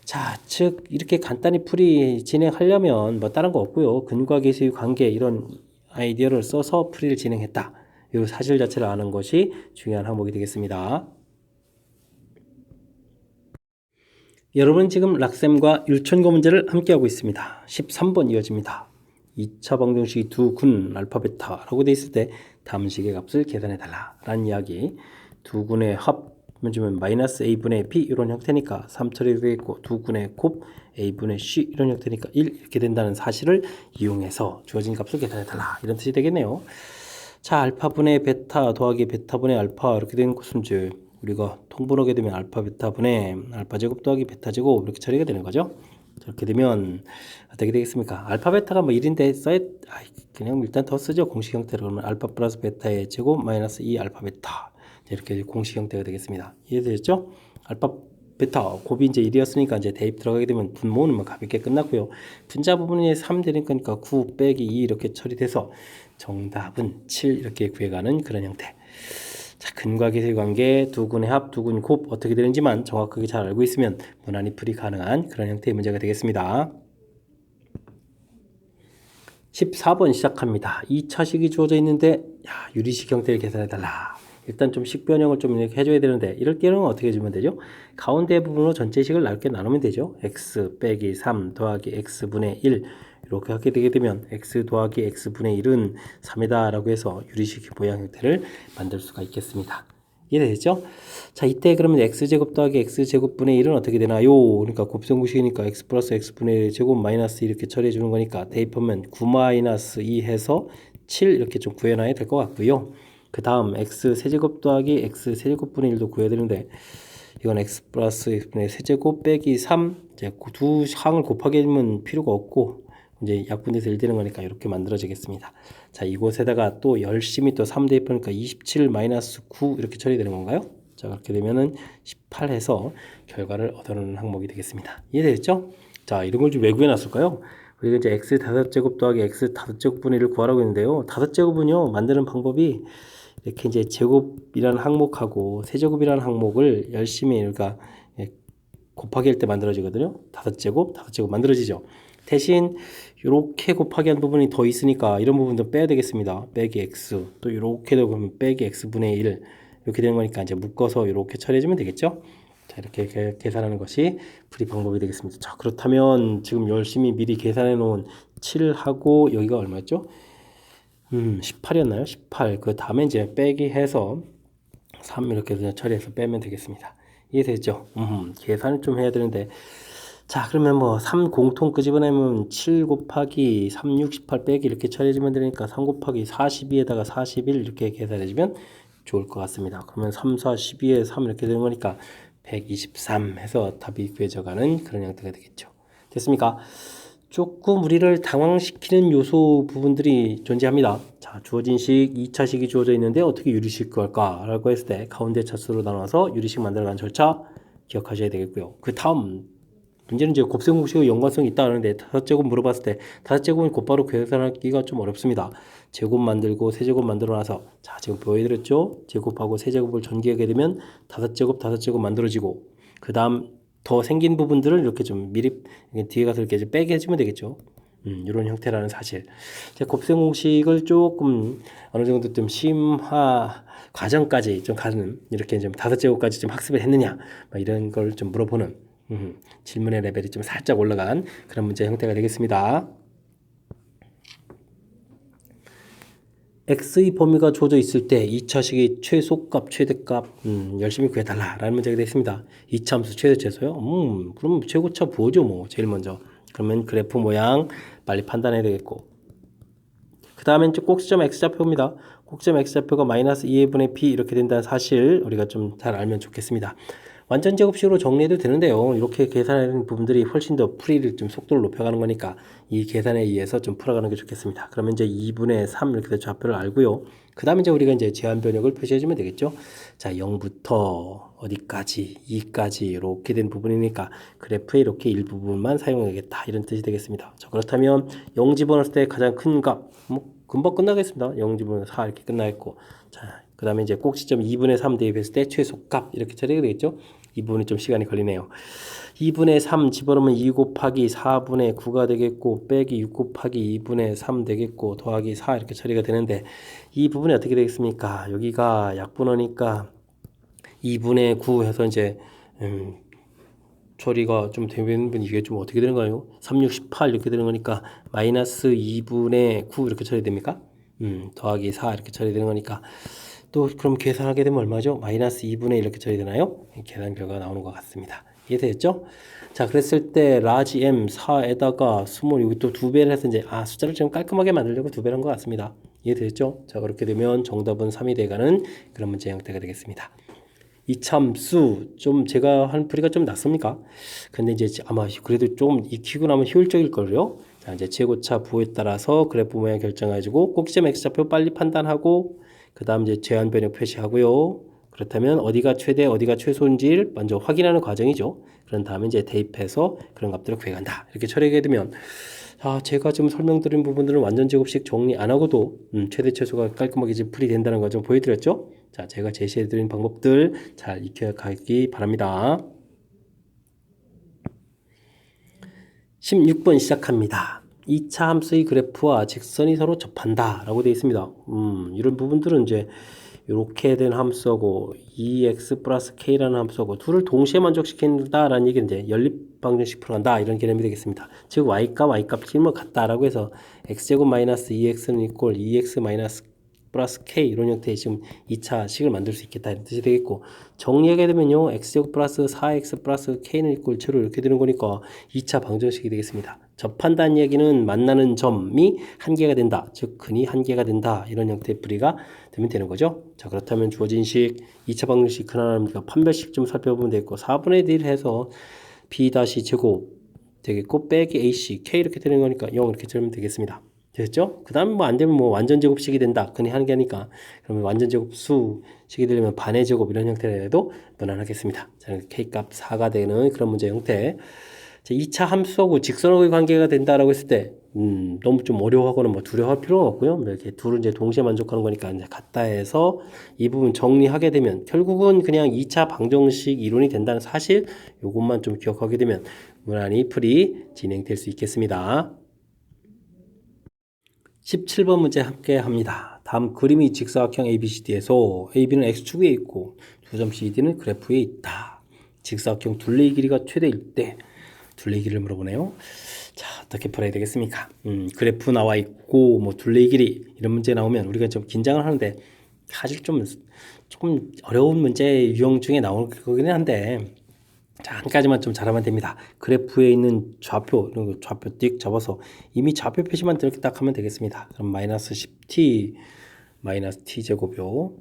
Speaker 1: 자, 즉 이렇게 간단히 풀이 진행하려면 뭐 다른 거 없고요. 근과 계수의 관계 이런 아이디어를 써서 풀이를 진행했다. 이 사실 자체를 아는 것이 중요한 항목이 되겠습니다. 여러분 지금 락셈과 율천고 문제를 함께하고 있습니다. 13번 이어집니다. 2차 방정식이 두 군 알파 베타라고 돼 있을 때 다음 식의 값을 계산해 달라 라는 이야기. 두 군의 합을 주면 마이너스 a분의 b 이런 형태니까 3 처리되겠고, 두 군의 곱 a분의 c 이런 형태니까 1 이렇게 된다는 사실을 이용해서 주어진 값을 계산해 달라 이런 뜻이 되겠네요. 자, 알파분의 베타 더하기 베타분의 알파 이렇게 되는 것은 이제 우리가 통분하게 되면 알파 베타분의 알파 제곱 더하기 베타 제곱 이렇게 처리가 되는 거죠. 이렇게 되면 어떻게 되겠습니까? 알파 베타가 뭐 1인데 그냥 일단 더 쓰죠. 공식 형태로. 그러면 알파 플러스 베타의 제곱 마이너스 2 알파 베타 이렇게 공식 형태가 되겠습니다. 이해되셨죠? 알파 베타 곱이 이제 1이었으니까 이제 대입 들어가게 되면 분모는 뭐 가볍게 끝났고요. 분자 부분이 3 되니까 9 빼기 2 이렇게 처리돼서 정답은 7 이렇게 구해가는 그런 형태. 자, 근과 계수의 관계, 두 군의 합, 두 군 곱 어떻게 되는지만 정확하게 잘 알고 있으면 무난히 풀이 가능한 그런 형태의 문제가 되겠습니다. 14번 시작합니다. 2차식이 주어져 있는데 유리식 형태를 계산해달라. 일단 좀 식변형을 좀 이렇게 해줘야 되는데 이럴 때는 어떻게 해주면 되죠? 가운데 부분으로 전체식을 넓게 나누면 되죠. x 빼기 3 더하기 x분의 1 이렇게 하게 되게 되면 x 더하기 x분의 1은 3이다 라고 해서 유리식 모양 형태를 만들 수가 있겠습니다. 이해되죠? 자, 이때 그러면 x제곱 더하기 x제곱분의 1은 어떻게 되나요? 그러니까 곱셈공식이니까 x 플러스 x분의 1 제곱 마이너스 이렇게 처리해 주는 거니까 대입하면 9 마이너스 2 해서 7 이렇게 좀 구해놔야 될 것 같고요. 그 다음 x 세제곱 더하기 x 세제곱분의 1도 구해야 되는데 이건 x 플러스 x분의 세제곱 빼기 3 이제 두 항을 곱하게 하면 필요가 없고 이제 약분돼서 1 되는 거니까 이렇게 만들어지겠습니다. 자, 이곳에다가 또 열심히 또 3 대입하니까 27 마이너스 9 이렇게 처리되는 건가요? 자, 그렇게 되면은 18 해서 결과를 얻어내는 항목이 되겠습니다. 이해되셨죠? 자, 이런 걸 좀 왜 구해놨을까요? 우리가 이제 x 5제곱 더하기 x 5제곱분의 1을 구하라고 했는데요. 5제곱은요, 만드는 방법이 이렇게 이제 제곱이라는 항목하고 세제곱이라는 항목을 열심히 그러니까 곱하기 할 때 만들어지거든요. 5제곱 만들어지죠. 대신 이렇게 곱하기 한 부분이 더 있으니까 이런 부분도 빼야 되겠습니다. 빼기 x 또 이렇게도 그러면 빼기 x분의 1 이렇게 되는 거니까 이제 묶어서 이렇게 처리해주면 되겠죠. 자, 이렇게 계산하는 것이 풀이 방법이 되겠습니다. 자, 그렇다면 지금 열심히 미리 계산해 놓은 7하고 여기가 얼마였죠? 18이었나요? 18. 그 다음에 이제 빼기 해서 3 이렇게 그냥 처리해서 빼면 되겠습니다. 이해되죠? 계산을 좀 해야 되는데 자, 그러면 뭐 3 공통 끄집어내면 7 곱하기 3, 6, 18 빼기 이렇게 처리해주면 되니까 3 곱하기 42에다가 41 이렇게 계산해주면 좋을 것 같습니다. 그러면 3, 4, 12에 3 이렇게 되는 거니까 123 해서 답이 구해져가는 그런 형태가 되겠죠. 됐습니까? 조금 우리를 당황시키는 요소 부분들이 존재합니다. 자, 주어진 식 2차식이 주어져 있는데 어떻게 유리식 구할까? 라고 했을 때 가운데 차수로 나눠서 유리식 만들어가는 절차 기억하셔야 되겠고요. 그 다음 문제는 이제 곱셈공식의 연관성이 있다 하는데 5제곱 물어봤을 때 5제곱은 곧바로 계산하기가 좀 어렵습니다. 제곱 만들고 세제곱 만들어놔서 자, 지금 보여드렸죠? 제곱하고 세제곱을 전개하게 되면 5제곱 만들어지고 그 다음 더 생긴 부분들을 이렇게 좀 미리 뒤에 가서 이렇게 빼게 해주면 되겠죠. 이런 형태라는 사실. 곱셈공식을 조금 어느 정도 좀 심화 과정까지 좀 가는 이렇게 좀 5제곱까지 좀 학습을 했느냐 이런 걸 좀 물어보는 질문의 레벨이 좀 살짝 올라간 그런 문제 형태가 되겠습니다. x의 범위가 주어져 있을 때 2차식의 최소값, 최대값 열심히 구해달라 라는 문제가 되겠습니다. 2차함수 최대 최소요? 그럼 최고차 부호죠 뭐 제일 먼저. 그러면 그래프 모양 빨리 판단해야 되겠고 그 다음엔 꼭지점 x좌표입니다. 꼭지점 x좌표가 마이너스 2분의 p 이렇게 된다는 사실 우리가 좀 잘 알면 좋겠습니다. 완전 제곱식으로 정리해도 되는데요. 이렇게 계산하는 부분들이 훨씬 더 풀이를 좀 속도를 높여가는 거니까 이 계산에 의해서 좀 풀어가는 게 좋겠습니다. 그러면 이제 2분의 3 이렇게 좌표를 알고요. 그 다음에 이제 우리가 이제 제한 변역을 표시해주면 되겠죠. 자, 0부터 어디까지, 2까지 이렇게 된 부분이니까 그래프에 이렇게 일부분만 사용하겠다 이런 뜻이 되겠습니다. 자, 그렇다면 0 집어넣을 때 가장 큰 값, 금방 끝나겠습니다. 0 집어넣으면 4 이렇게 끝나겠고 자, 그 다음에 이제 꼭지점 2분의 3 대입했을 때 최소값 이렇게 처리가 되겠죠. 이 부분이 좀 시간이 걸리네요. 2분의 3 집어넣으면 2 곱하기 4분의 9가 되겠고 빼기 6 곱하기 2분의 3 되겠고 더하기 4 이렇게 처리가 되는데 이 부분이 어떻게 되겠습니까? 여기가 약분하니까 2분의 9 해서 이제 처리가 좀 되는 분이 이게 좀 어떻게 되는가요? 3, 6, 18 이렇게 되는 거니까 마이너스 2분의 9 이렇게 처리됩니까? 더하기 4 이렇게 처리되는 거니까 또 그럼 계산하게 되면 얼마죠? 마이너스 2분의 1 이렇게 처리되나요? 계산 결과가 나오는 것 같습니다. 이해되셨죠? 자, 그랬을 때 라지 M 4에다가 스몰 여기 또 2배를 해서 이제 숫자를 좀 깔끔하게 만들려고 2배를 한 것 같습니다. 이해되셨죠? 자, 그렇게 되면 정답은 3이 돼가는 그런 문제 형태가 되겠습니다. 이 참수 좀 제가 한 풀이가 좀 낫습니까? 근데 이제 아마 그래도 좀 익히고 나면 효율적일 거예요. 자, 이제 최고차 부호에 따라서 그래프 모양 결정해가지고 꼭지점 x좌표 빨리 판단하고 그 다음 이제 제한 변형 표시하고요. 그렇다면 어디가 최대 어디가 최소인지를 먼저 확인하는 과정이죠. 그런 다음에 이제 대입해서 그런 값들을 구해간다. 이렇게 처리하게 되면 제가 지금 설명드린 부분들은 완전 제곱식 정리 안 하고도 최대 최소가 깔끔하게 이제 풀이된다는 거 좀 보여드렸죠? 자, 제가 제시해드린 방법들 잘 익혀가기 바랍니다. 16번 시작합니다. 2차 함수의 그래프와 직선이 서로 접한다 라고 되어 있습니다. 이런 부분들은 이제 이렇게 된 함수하고 2x 플러스 k라는 함수하고 둘을 동시에 만족시킨다라는 얘기는 이제 연립방정식 풀어간다 이런 개념이 되겠습니다. 즉 y값 실무 같다라고 해서 x제곱 마이너스 2x는 이꼴 2x 마이너스 플러스 k 이런 형태의 지금 2차 식을 만들 수 있겠다 이런 뜻이 되겠고 정리하게 되면요 x제곱 플러스 4x 플러스 k는 이꼴 제로 이렇게 되는 거니까 2차 방정식이 되겠습니다. 접한다는 얘기는 만나는 점이 한 개가 된다. 즉 근이 한 개가 된다. 이런 형태의 풀이가 되면 되는 거죠. 자, 그렇다면 주어진 식 2차 방정식 근 하나입니까? 판별식 좀 살펴보면 되겠고 4분의 1 해서 b 다시 제곱 되겠고 빼기 ac k 이렇게 되는 거니까 0 이렇게 적으면 되겠습니다. 됐죠? 그 다음 뭐 안 되면 뭐 완전 제곱식이 된다. 근이 한 개니까 그러면 완전 제곱 수식이 되려면 반의 제곱 이런 형태라도 무난하겠습니다. 자, k 값 4가 되는 그런 문제 형태. 2차 함수하고 직선하고의 관계가 된다라고 했을 때 너무 좀 어려워하거나 뭐 두려워할 필요가 없고요. 이렇게 둘은 이제 동시에 만족하는 거니까 이제 같다 해서 이 부분 정리하게 되면 결국은 그냥 2차 방정식 이론이 된다는 사실 요것만 좀 기억하게 되면 무난히 풀이 진행될 수 있겠습니다. 17번 문제 함께 합니다. 다음 그림이 직사각형 ABCD에서 AB는 X축에 있고 두 점 CD는 그래프에 있다. 직사각형 둘레의 길이가 최대일 때 둘레의 길이를 물어보네요. 자, 어떻게 풀어야 되겠습니까? 그래프 나와 있고 뭐 둘레의 길이 이런 문제 나오면 우리가 좀 긴장을 하는데 사실 조금 어려운 문제 유형 중에 나올 거긴 한데 자, 한 가지만 좀 잘하면 됩니다. 그래프에 있는 좌표, 이런 거 좌표 띡 접어서 이미 좌표 표시만 이렇게 딱 하면 되겠습니다. 그럼 마이너스 10t 마이너스 t제곱이요.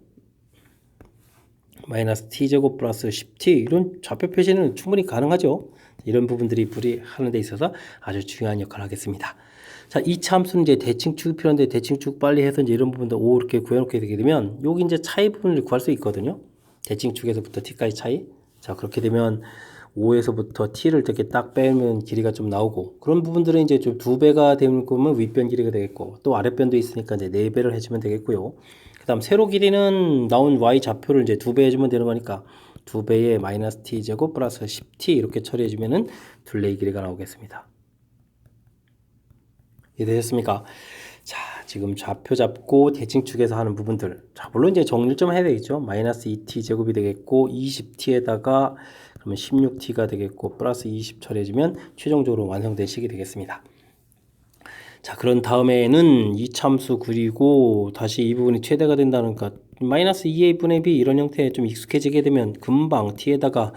Speaker 1: 마이너스 t제곱 플러스 10t 이런 좌표 표시는 충분히 가능하죠. 이런 부분들이 하는 데 있어서 아주 중요한 역할을 하겠습니다. 자, 2차 함수는 이제 대칭축이 필요한데 대칭축 빨리 해서 이제 이런 부분도 O 이렇게 구해놓게 되게 되면 여기 이제 차이 부분을 구할 수 있거든요. 대칭축에서부터 t까지 차이. 자, 그렇게 되면 5에서부터 t를 이렇게 딱 빼면 길이가 좀 나오고 그런 부분들은 이제 좀 2배가 되는 거면 윗변 길이가 되겠고 또 아랫변도 있으니까 이제 4배를 해주면 되겠고요. 그 다음 세로 길이는 나온 y 좌표를 이제 2배 해주면 되는 거니까 2배의 마이너스 t 제곱 플러스 10t 이렇게 처리해주면은 둘레의 길이가 나오겠습니다. 이해되셨습니까? 자, 지금 좌표 잡고 대칭축에서 하는 부분들. 자, 물론 이제 정리를 좀 해야 되겠죠. 마이너스 2t 제곱이 되겠고 20t에다가 그러면 16t가 되겠고 플러스 20 처리해주면 최종적으로 완성된 식이 되겠습니다. 자, 그런 다음에는 이참수 그리고 다시 이 부분이 최대가 된다는 것 마이너스 2a분의 b 이런 형태에 좀 익숙해지게 되면 금방 t에다가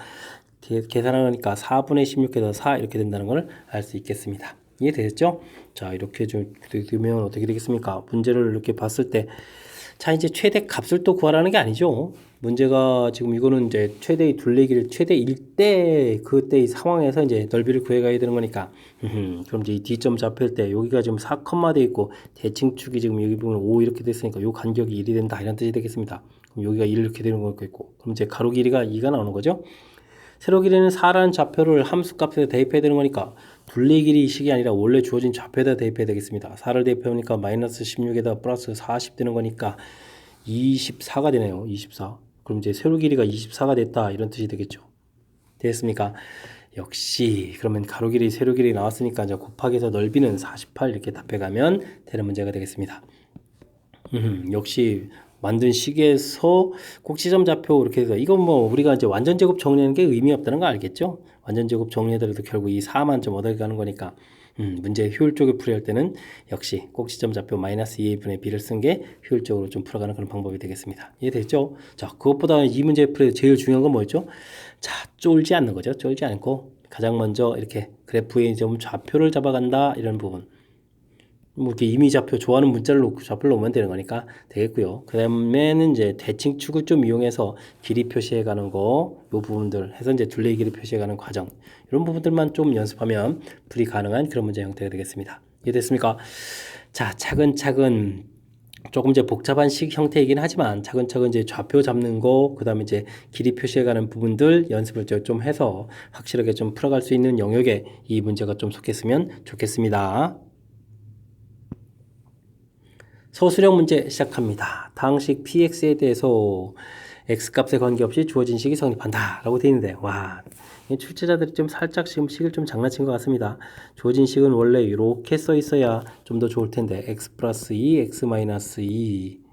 Speaker 1: 계산하니까 4분의 16에다 4 이렇게 된다는 걸 알 수 있겠습니다. 이해되셨죠? 자, 이렇게 좀 되면 어떻게 되겠습니까? 문제를 이렇게 봤을 때 자, 이제 최대 값을 또 구하라는 게 아니죠. 문제가 지금 이거는 이제 최대의 둘레길을 최대일 때 그때의 상황에서 이제 넓이를 구해가야 되는 거니까 그럼 이제 이 D점 잡힐 때 여기가 지금 4, 돼 있고 대칭축이 지금 여기 보면 5 이렇게 됐으니까 요 간격이 1이 된다 이런 뜻이 되겠습니다. 그럼 여기가 1 이렇게 되는 거겠고 그럼 이제 가로 길이가 2가 나오는 거죠. 세로 길이는 4라는 좌표를 함수 값에 대입해야 되는 거니까 둘레 길이 식이 아니라 원래 주어진 좌표에다 대입해야 되겠습니다. 4를 대입해보니까 마이너스 16에다 플러스 40 되는 거니까 24가 되네요. 24. 그럼 이제 세로 길이가 24가 됐다 이런 뜻이 되겠죠. 됐습니까? 역시 그러면 가로 길이 세로 길이 나왔으니까 이제 곱하기 해서 넓이는 48 이렇게 답해가면 되는 문제가 되겠습니다. 역시 만든 식에서 꼭지점 좌표 이렇게 해서 이건 뭐 우리가 이제 완전 제곱 정리하는 게 의미 없다는 거 알겠죠? 완전 제곱 정리하더라도 결국 이 4만 좀 얻어가는 거니까 문제 효율적으로 풀이할 때는 역시 꼭지점 좌표 마이너스 2a분의 b를 쓴 게 효율적으로 좀 풀어가는 그런 방법이 되겠습니다. 이해됐죠? 자, 그것보다 이 문제 풀이 제일 중요한 건 뭐였죠? 자, 쫄지 않는 거죠. 쫄지 않고 가장 먼저 이렇게 그래프의 좀 좌표를 잡아간다 이런 부분. 뭐 이렇게 임의 좌표 좋아하는 문자를 놓고 좌표를 놓으면 되는 거니까 되겠고요. 그 다음에는 이제 대칭축을 좀 이용해서 길이 표시해 가는 거, 요 부분들 해서 이제 둘레의 길이 표시해 가는 과정, 이런 부분들만 좀 연습하면 풀이 가능한 그런 문제 형태가 되겠습니다. 이해됐습니까? 자, 차근차근 조금 이제 복잡한 식 형태이긴 하지만 차근차근 이제 좌표 잡는 거, 그 다음에 이제 길이 표시해가는 부분들 연습을 좀 해서 확실하게 좀 풀어갈 수 있는 영역에 이 문제가 좀 속했으면 좋겠습니다. 서술형 문제 시작합니다. 다항식 px에 대해서 x값에 관계없이 주어진 식이 성립한다 라고 되어 있는데, 와, 출제자들이 좀 살짝 지금 식을 좀 장난친 것 같습니다. 주어진 식은 원래 이렇게 써 있어야 좀 더 좋을 텐데 x 플러스 2, x 마이너스 2,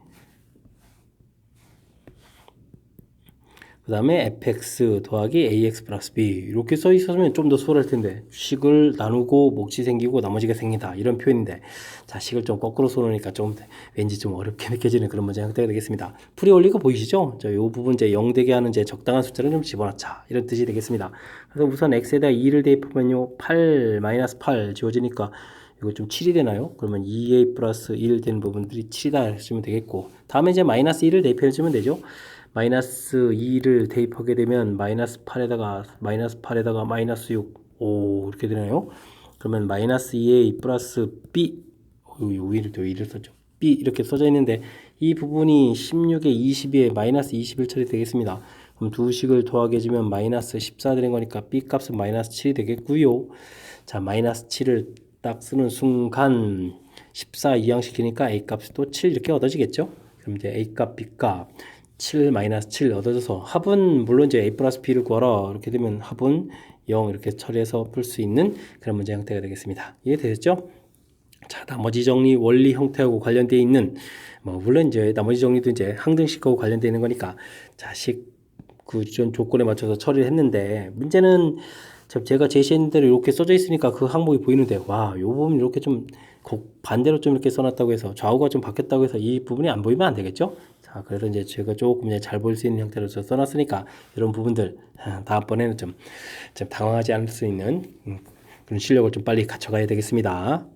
Speaker 1: 그 다음에 fx 더하기 ax 플러스 b 이렇게 써 있었으면 좀 더 수월할 텐데 식을 나누고 몫이 생기고 나머지가 생긴다 이런 표현인데, 자, 식을 좀 거꾸로 써놓으니까 좀 왠지 좀 어렵게 느껴지는 그런 문제 형태가 되겠습니다. 풀이 올리고 보이시죠? 이 부분 이제 0 되게 하는 이제 적당한 숫자를 좀 집어넣자 이런 뜻이 되겠습니다. 그래서 우선 x에다 2를 대입하면요 8 마이너스 8 지워지니까 이거 좀 7이 되나요? 그러면 2a 플러스 1 되는 부분들이 7이다 하시면 되겠고, 다음에 이제 마이너스 1을 대입해주면 되죠. 마이너스 2를 대입하게 되면 마이너스 8에다가 마이너스 6, 오, 이렇게 되나요? 그러면 마이너스 2a 플러스 b, 위를 또 2를 썼죠. b 이렇게 써져 있는데 이 부분이 16에 22에 마이너스 21 처리 되겠습니다. 그럼 두 식을 더하게 해주면 마이너스 14 되는 거니까 b 값은 마이너스 7이 되겠고요. 자, 마이너스 7을 딱 쓰는 순간 14 이항시키니까 a 값이 또 7 이렇게 얻어지겠죠? 그럼 이제 a 값, b 값 7 마이너스 7 얻어져서 합은 물론 이제 a 플러스 b를 구하라 이렇게 되면 합은 0 이렇게 처리해서 풀 수 있는 그런 문제 형태가 되겠습니다. 이해되셨죠? 자, 나머지 정리 원리 형태하고 관련되어 있는, 뭐 물론 이제 나머지 정리도 이제 항등식하고 관련되어 있는 거니까 자식 그 조건에 맞춰서 처리를 했는데, 문제는 제가 제시한 대로 이렇게 써져 있으니까 그 항목이 보이는데, 와, 요 부분 이렇게 좀 반대로 좀 이렇게 써놨다고 해서 좌우가 좀 바뀌었다고 해서 이 부분이 안 보이면 안 되겠죠? 자, 그래서 이제 제가 조금 이제 잘 보일 수 있는 형태로 써놨으니까 이런 부분들 다음번에는 좀 당황하지 않을 수 있는 그런 실력을 좀 빨리 갖춰가야 되겠습니다.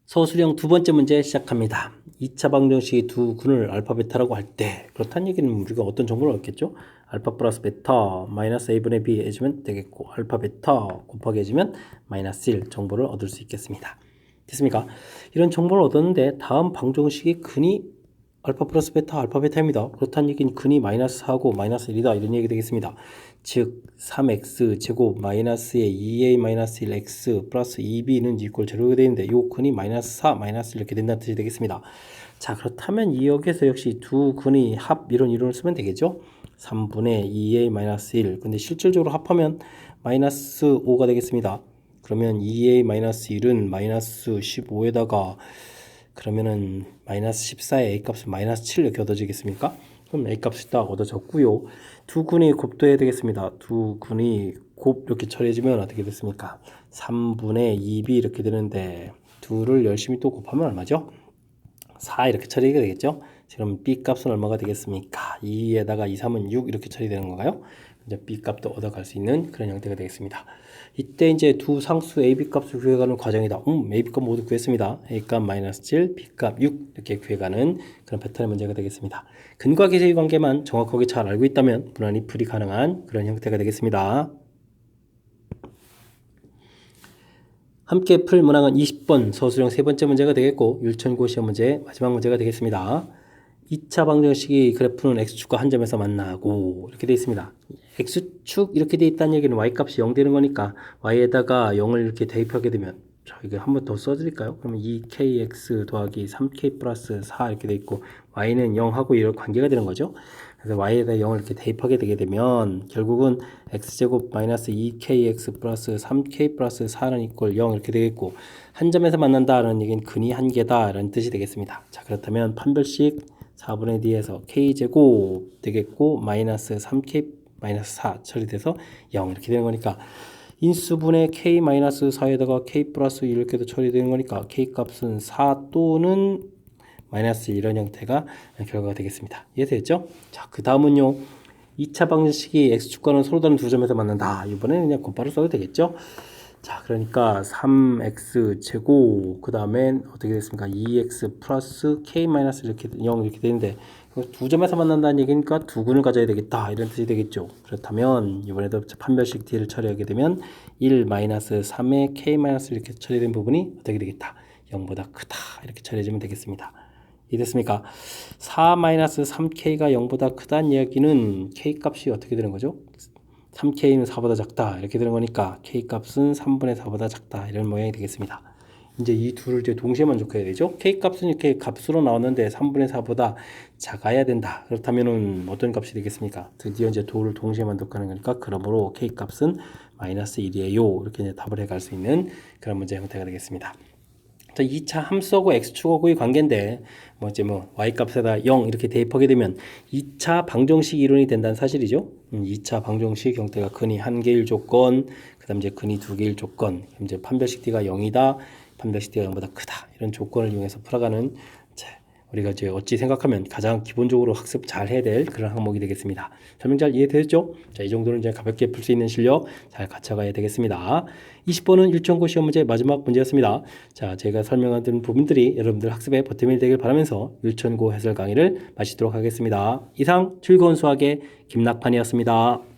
Speaker 1: 서술형 두 번째 문제 시작합니다. 2차 방정식이 두 근을 알파 베타라고 할 때, 그렇다는 얘기는 우리가 어떤 정보를 얻겠죠? 알파 플러스 베타 마이너스 a분의 b 해주면 되겠고, 알파 베타 곱하기 해주면 마이너스 1 정보를 얻을 수 있겠습니다. 됐습니까? 이런 정보를 얻었는데 다음 방정식의 근이 알파 플러스 베타 알파 베타입니다. 그렇다는 얘기는 근이 마이너스 4고 마이너스 1이다 이런 얘기 되겠습니다. 즉 3x 제곱 마이너스의 2a 마이너스 1x 플러스 2b는 이꼴 제로가 되는데 요 근이 마이너스 4 마이너스 이렇게 된다는 뜻이 되겠습니다. 자, 그렇다면 이 역에서 역시 두 근이 합 이런 이론을 쓰면 되겠죠. 3분의 2a 마이너스 1, 근데 실질적으로 합하면 마이너스 5가 되겠습니다. 그러면 2a 마이너스 1은 마이너스 15에다가 그러면은 마이너스 14에 a 값은 마이너스 7 이렇게 얻어지겠습니까? 그럼 a 값이 딱 얻어졌고요. 두 근이 곱도해야 되겠습니다. 두 근이 곱 이렇게 처리해지면 어떻게 됐습니까? 3분의 2b 이렇게 되는데 둘을 열심히 또 곱하면 얼마죠? 4 이렇게 처리가 되겠죠? 그럼 b 값은 얼마가 되겠습니까? 2에다가 2, 3은 6 이렇게 처리되는 건가요? 이제 b 값도 얻어갈 수 있는 그런 형태가 되겠습니다. 이때 이제 두 상수 a, b 값을 구해가는 과정이다. a, b 값 모두 구했습니다. a 값 마이너스 7, b 값 6 이렇게 구해가는 그런 패턴의 문제가 되겠습니다. 근과 계수의 관계만 정확하게 잘 알고 있다면 무난히 풀이 가능한 그런 형태가 되겠습니다. 함께 풀 문항은 20번 서술형 세 번째 문제가 되겠고, 율천고 시험 문제 마지막 문제가 되겠습니다. 2차 방정식이 그래프는 x축과 한 점에서 만나고 이렇게 되어 있습니다. x축 이렇게 되어 있다는 얘기는 y값이 0 되는 거니까 y에다가 0을 이렇게 대입하게 되면, 자, 이거 한 번 더 써드릴까요? 그러면 2kx 더하기 3k 플러스 4 이렇게 되어 있고 y는 0하고 이런 관계가 되는 거죠. 그래서 y에다 0을 이렇게 대입하게 되게 되면 결국은 x제곱 마이너스 2kx 플러스 3k 플러스 4는 이꼴 0 이렇게 되겠고, 한 점에서 만난다라는 얘기는 근이 한 개다 라는 뜻이 되겠습니다. 자, 그렇다면 판별식 4분의 d에서 k제곱 되겠고 마이너스 3k 마이너스 4 처리돼서 0 이렇게 되는 거니까, 인수분의 k-4에다가 k 플러스 1 이렇게도 처리되는 거니까 k 값은 4 또는 마이너스 이런 형태가 결과가 되겠습니다. 이해되겠죠? 자, 그 다음은요, 2차 방정식이 x축과는 서로 다른 두 점에서 만난다. 이번에는 그냥 곱바로 써도 되겠죠? 자, 그러니까 3x 제곱, 그 다음엔 어떻게 됐습니까? 2x 플러스 k 마이너스 이렇게 0 이렇게 되는데, 두 점에서 만난다는 얘기니까 두 근을 가져야 되겠다 이런 뜻이 되겠죠. 그렇다면 이번에도 판별식 d를 처리하게 되면 1 마이너스 3의 k 마이너스 이렇게 처리된 부분이 어떻게 되겠다? 0보다 크다 이렇게 처리해주면 되겠습니다. 이해됐습니까? 4 마이너스 3k가 0보다 크다는 이야기는 k 값이 어떻게 되는 거죠? 3k는 4보다 작다 이렇게 되는 거니까 k 값은 3분의 4보다 작다 이런 모양이 되겠습니다. 이제 이 둘을 이제 동시에 만족해야 되죠. k 값은 이렇게 값으로 나왔는데 3분의 4보다 작아야 된다. 그렇다면은 어떤 값이 되겠습니까? 드디어 이제 도를 동시에 만족하는 거니까, 그러므로 k 값은 마이너스 1이에요. 이렇게 이제 답을 해갈 수 있는 그런 문제 형태가 되겠습니다. 자, 2차 함수하고 x축하고의 관계인데, y 값에다 0 이렇게 대입하게 되면 2차 방정식 이론이 된다는 사실이죠. 2차 방정식 형태가 근이 한 개일 조건, 그 다음 이제 근이 두 개일 조건, 이제 판별식 d가 0이다, 판별식 d가 0보다 크다, 이런 조건을 이용해서 풀어가는, 우리가 이제 어찌 생각하면 가장 기본적으로 학습 잘 해야 될 그런 항목이 되겠습니다. 설명 잘 이해되셨죠? 자, 이 정도는 이제 가볍게 풀 수 있는 실력 잘 갖춰가야 되겠습니다. 20번은 율천고 시험 문제 마지막 문제였습니다. 자, 제가 설명한 부분들이 여러분들 학습에 보탬이 되길 바라면서 율천고 해설 강의를 마치도록 하겠습니다. 이상 즐거운 수학의 김낙판이었습니다.